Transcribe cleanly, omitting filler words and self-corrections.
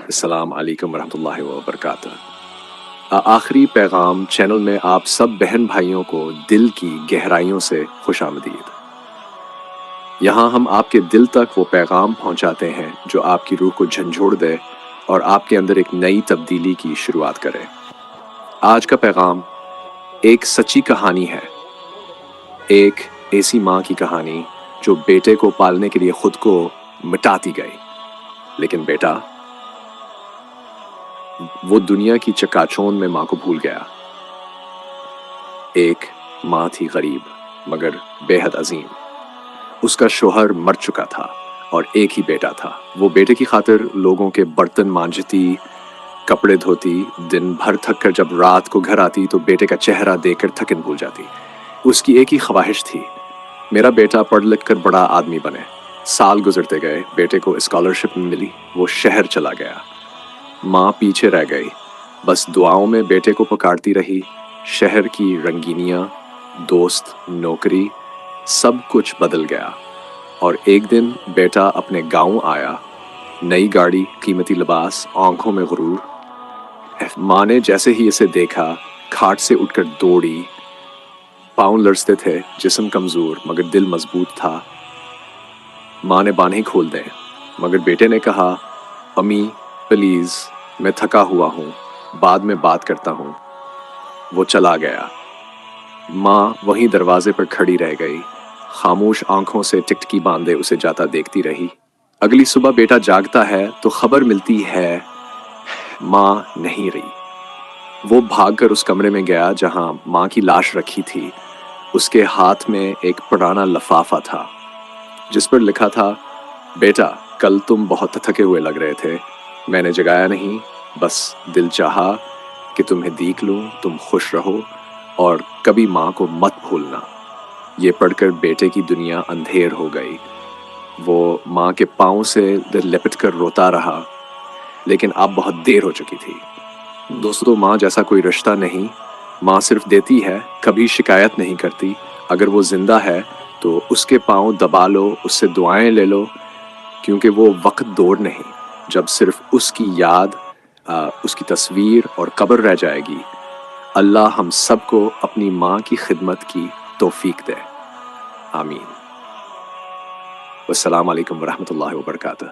السلام علیکم ورحمۃ اللہ وبرکاتہ۔ آخری پیغام چینل میں آپ سب بہن بھائیوں کو دل کی گہرائیوں سے خوش آمدید۔ یہاں ہم آپ کے دل تک وہ پیغام پہنچاتے ہیں جو آپ کی روح کو جھنجھوڑ دے اور آپ کے اندر ایک نئی تبدیلی کی شروعات کرے۔ آج کا پیغام ایک سچی کہانی ہے، ایک ایسی ماں کی کہانی جو بیٹے کو پالنے کے لیے خود کو مٹاتی گئی، لیکن بیٹا وہ دنیا کی چکاچوند میں ماں کو بھول گیا۔ ایک ماں تھی غریب مگر بے حد عظیم، اس کا شوہر مر چکا تھا اور ایک ہی بیٹا تھا۔ وہ بیٹے کی خاطر لوگوں کے برتن مانجتی، کپڑے دھوتی، دن بھر تھک کر جب رات کو گھر آتی تو بیٹے کا چہرہ دیکھ کر تھکن بھول جاتی۔ اس کی ایک ہی خواہش تھی، میرا بیٹا پڑھ لکھ کر بڑا آدمی بنے۔ سال گزرتے گئے، بیٹے کو اسکالرشپ ملی، وہ شہر چلا گیا۔ ماں پیچھے رہ گئی، بس دعاؤں میں بیٹے کو پکارتی رہی۔ شہر کی رنگینیاں، دوست، نوکری، سب کچھ بدل گیا، اور ایک دن بیٹا اپنے گاؤں آیا، نئی گاڑی، قیمتی لباس، آنکھوں میں غرور۔ ماں نے جیسے ہی اسے دیکھا کھاٹ سے اٹھ کر دوڑی، پاؤں لرزتے تھے، جسم کمزور مگر دل مضبوط تھا۔ ماں نے بانہیں کھول دیں مگر بیٹے نے کہا، امی پلیز میں تھکا ہوا ہوں، بعد میں بات کرتا ہوں۔ وہ چلا گیا۔ ماں وہیں دروازے پر کھڑی رہ گئی، خاموش آنکھوں سے ٹکٹکی باندھے اسے جاتا دیکھتی رہی۔ اگلی صبح بیٹا جاگتا ہے تو خبر ملتی ہے ماں نہیں رہی۔ وہ بھاگ کر اس کمرے میں گیا جہاں ماں کی لاش رکھی تھی۔ اس کے ہاتھ میں ایک پرانا لفافہ تھا جس پر لکھا تھا، بیٹا کل تم بہت تھکے ہوئے لگ رہے تھے، میں نے جگایا نہیں، بس دل چاہا کہ تمہیں دیکھ لوں، تم خوش رہو اور کبھی ماں کو مت بھولنا۔ یہ پڑھ کر بیٹے کی دنیا اندھیر ہو گئی۔ وہ ماں کے پاؤں سے لپٹ کر روتا رہا، لیکن اب بہت دیر ہو چکی تھی۔ دوستو، ماں جیسا کوئی رشتہ نہیں۔ ماں صرف دیتی ہے، کبھی شکایت نہیں کرتی۔ اگر وہ زندہ ہے تو اس کے پاؤں دبا لو، اس سے دعائیں لے لو، کیونکہ وہ وقت دور نہیں جب صرف اس کی یاد، اس کی تصویر اور قبر رہ جائے گی۔ اللہ ہم سب کو اپنی ماں کی خدمت کی توفیق دے، آمین۔ والسلام علیکم ورحمۃ اللہ وبرکاتہ۔